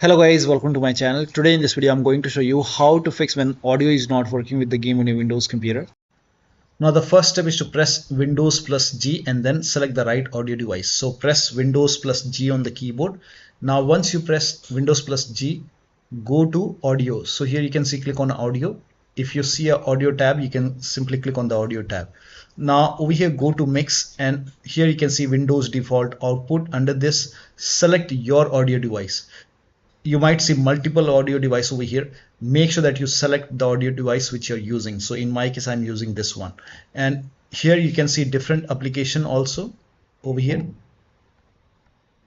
Hello guys, welcome to my channel. Today in this video I'm going to show you how to fix when audio is not working with the game on your Windows computer. Now the first step is to press Windows plus G and then select the right audio device. So press Windows plus G on the keyboard. Now once you press Windows plus G, go to audio. So here you can see click on audio. If you see a audio tab, you can simply click on the audio tab. Now over here go to mix and here you can see Windows default output. Under this select your audio device. You might see multiple audio device over here. Make sure that you select the audio device which you're using. So in my case I'm using this one, and here you can see different application also over here.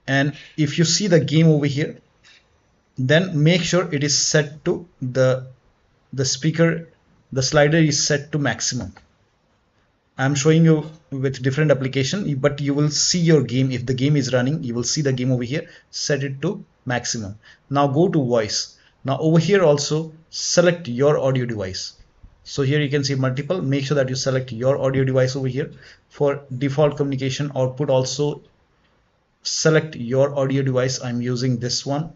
And if you see the game over here, then make sure it is set to the speaker, the slider is set to maximum. I'm showing you with different application, but you will see your game. If the game is running, you will see the game over here. Set it to maximum. Now go to voice. Now over here also select your audio device. So here you can see multiple. Make sure that you select your audio device over here. For default communication output also select your audio device. I'm using this one.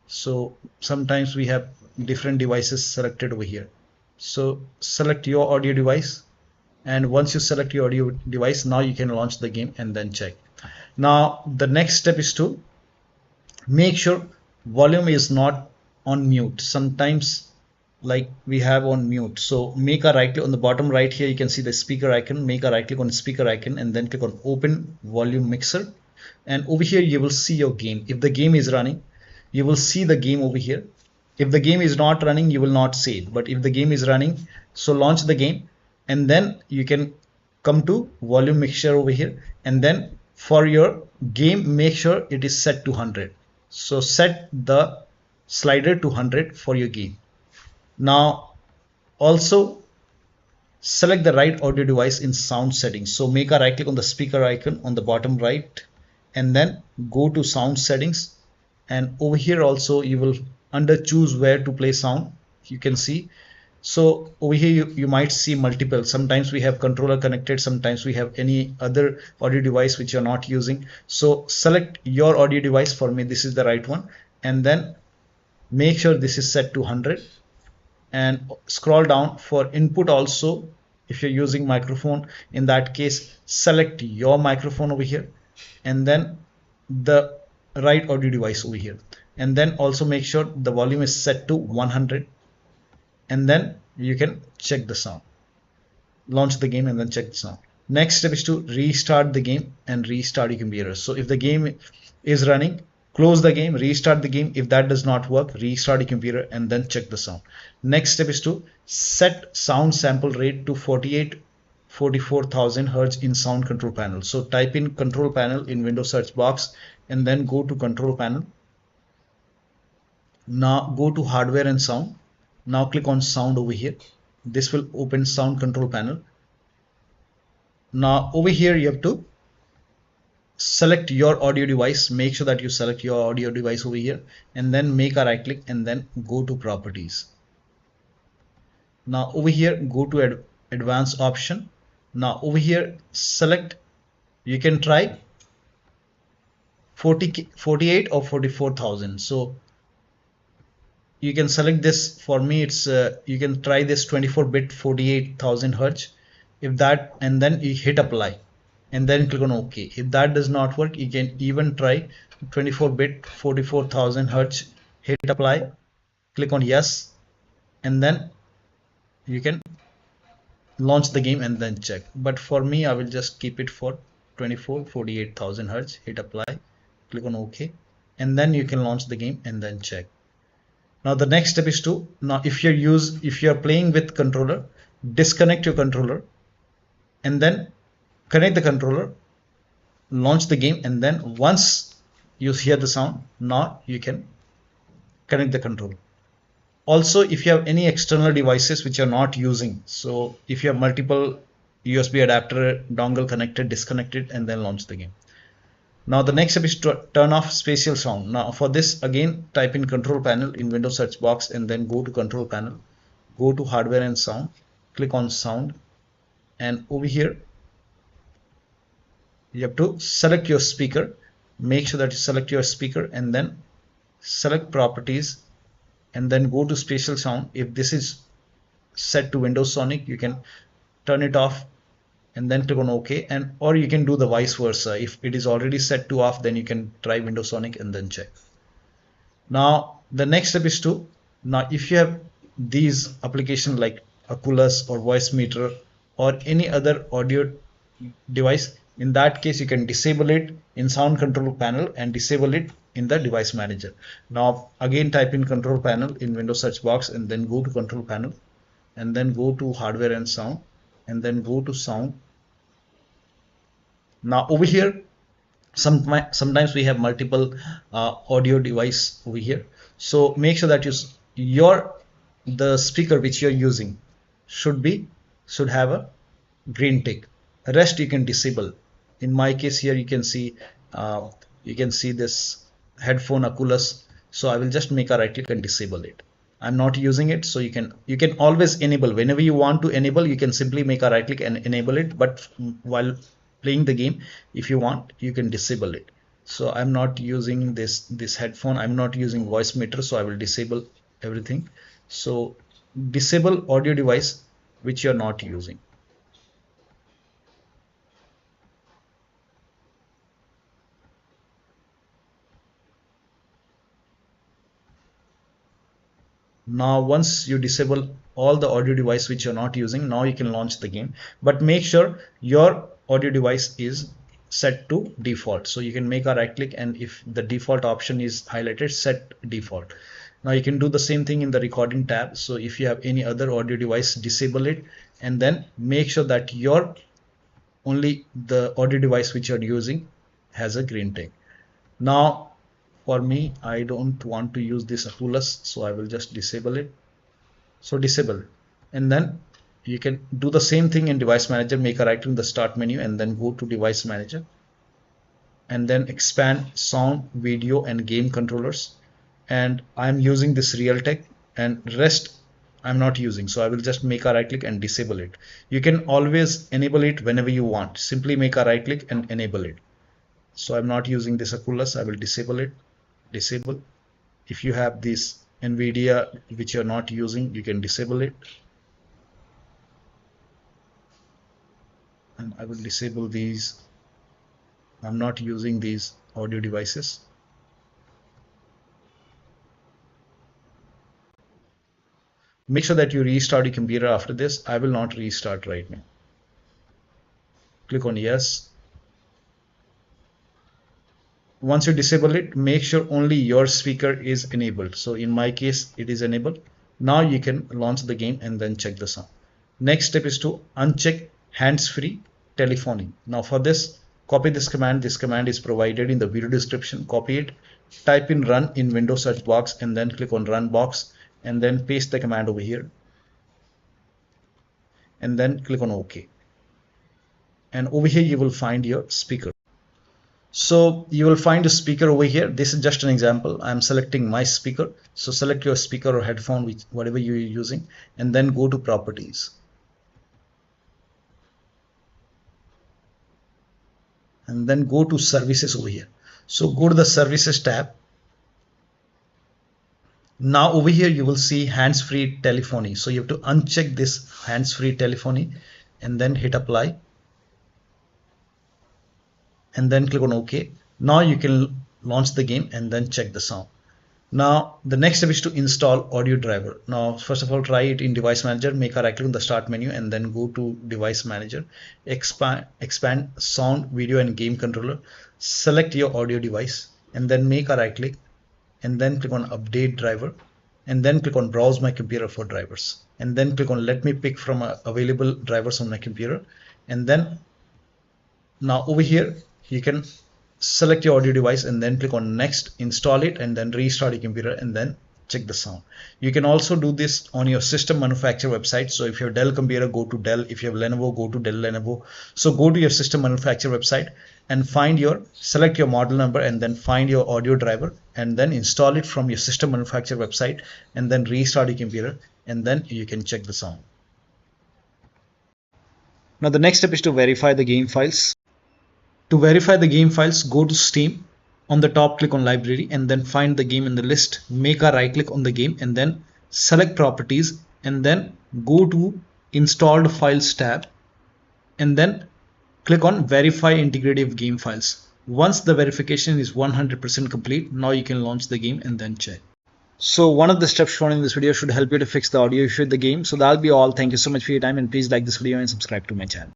So sometimes we have different devices selected over here. So select your audio device. And once you select your audio device, now you can launch the game and then check. Now the next step is to make sure volume is not on mute. Sometimes like we have on mute. So make a right click on the bottom right here. You can see the speaker icon. Make a right click on the speaker icon and then click on open volume mixer. And over here you will see your game. If the game is running, you will see the game over here. If the game is not running, you will not see it. But if the game is running, so launch the game. And then you can come to volume mixture over here, and then for your game make sure it is set to 100. So set the slider to 100 for your game. Now also select the right audio device in sound settings. So make a right click on the speaker icon on the bottom right and then go to sound settings, and over here also you will under choose where to play sound, you can see. So over here you might see multiple. Sometimes we have controller connected, sometimes we have any other audio device which you're not using. So select your audio device. For me this is the right one, and then make sure this is set to 100 and scroll down. For input also, if you're using microphone, in that case select your microphone over here and then the right audio device over here, and then also make sure the volume is set to 100. And then you can check the sound, launch the game and then check the sound. Next step is to restart the game and restart your computer. So if the game is running, close the game, restart the game. If that does not work, restart your computer and then check the sound. Next step is to set sound sample rate to 44,000 Hertz in sound control panel. So type in control panel in Windows search box and then go to control panel. Now go to hardware and sound. Now click on sound over here. This will open sound control panel. Now over here you have to select your audio device. Make sure that you select your audio device over here and then make a right click and then go to properties. Now over here go to advanced option. Now over here select, you can try 48 or 44,000. So you can select this. For me it's you can try this 24-bit 48,000 Hertz. If that, and then you hit apply and then click on OK. If that does not work, you can even try 24-bit 44,000 Hertz. Hit apply, click on yes, and then you can launch the game and then check. But for me I will just keep it for 48,000 Hertz. Hit apply, click on OK, and then you can launch the game and then check. Now the next step is to, now if you're playing with controller, disconnect your controller and then connect the controller, launch the game, and then once you hear the sound, now you can connect the controller. Also if you have any external devices which you're not using, so if you have multiple USB adapter dongle connected, disconnect it and then launch the game. Now the next step is to turn off spatial sound. Now for this again type in control panel in Windows search box and then go to control panel, go to hardware and sound, click on sound, and over here you have to select your speaker. Make sure that you select your speaker and then select properties, and then go to spatial sound. If this is set to Windows Sonic, you can turn it off and then click on OK, and or you can do the vice versa. If it is already set to off, then you can try Windows Sonic and then check. Now the next step is to, now if you have these applications like Oculus or voice meter or any other audio device, in that case you can disable it in sound control panel and disable it in the device manager. Now again type in control panel in Windows search box and then go to control panel and then go to hardware and sound and then go to sound. Now over here sometimes we have multiple audio device over here, so make sure that the speaker which you're using should have a green tick. Rest you can disable. In my case here you can see this headphone Oculus, so I will just make a right click and disable it. I'm not using it, so you can always enable. Whenever you want to enable, you can simply make a right click and enable it, but while playing the game, if you want, you can disable it. So I'm not using this headphone, I'm not using voice meter, so I will disable everything. So disable audio device which you're not using. Now once you disable all the audio device which you're not using, now you can launch the game, but make sure your audio device is set to default. So you can make a right click, and if the default option is highlighted, set default. Now you can do the same thing in the recording tab. So if you have any other audio device, disable it and then make sure that only the audio device which you're using has a green tick. Now for me, I don't want to use this Oculus, so I will just disable it. So disable, and then you can do the same thing in device manager. Make a right click in the start menu and then go to device manager and then expand sound, video and game controllers, and I'm using this Realtek, and rest I'm not using, so I will just make a right click and disable it. You can always enable it whenever you want. Simply make a right click and enable it. So I'm not using this Oculus, I will disable it. Disable. If you have this NVIDIA which you're not using, you can disable it, and I will disable these. I'm not using these audio devices. Make sure that you restart your computer after this. I will not restart right now. Click on yes. Once you disable it, make sure only your speaker is enabled. So in my case, it is enabled. Now you can launch the game and then check the sound. Next step is to uncheck hands-free telephony. Now for this, copy this command. This command is provided in the video description. Copy it, type in run in Windows search box and then click on run box and then paste the command over here and then click on OK. And over here you will find your speaker. So you will find a speaker over here. This is just an example. I'm selecting my speaker. So select your speaker or headphone, whatever you're using, and then go to properties. And then go to services over here. So go to the services tab. Now over here you will see hands-free telephony. So you have to uncheck this hands-free telephony and then hit apply. And then click on OK. Now you can launch the game and then check the sound. Now the next step is to install audio driver. Now first of all, try it in device manager. Make a right click on the start menu and then go to device manager. Expand sound, video and game controller. Select your audio device and then make a right click and then click on update driver and then click on browse my computer for drivers and then click on let me pick from available drivers on my computer. And then now over here you can select your audio device and then click on next, install it and then restart your computer and then check the sound. You can also do this on your system manufacturer website. So if you have Dell computer, go to Dell. If you have Lenovo, go to Dell Lenovo. So go to your system manufacturer website and select your model number and then find your audio driver and then install it from your system manufacturer website and then restart your computer and then you can check the sound. Now the next step is to verify the game files. To verify the game files, go to Steam On the top, click on library and then find the game in the list. Make a right click on the game and then select properties and then go to installed files tab and then click on verify integrity of game files. Once the verification is 100% complete, now you can launch the game and then check. So one of the steps shown in this video should help you to fix the audio issue with the game. So that'll be all. Thank you so much for your time and please like this video and subscribe to my channel.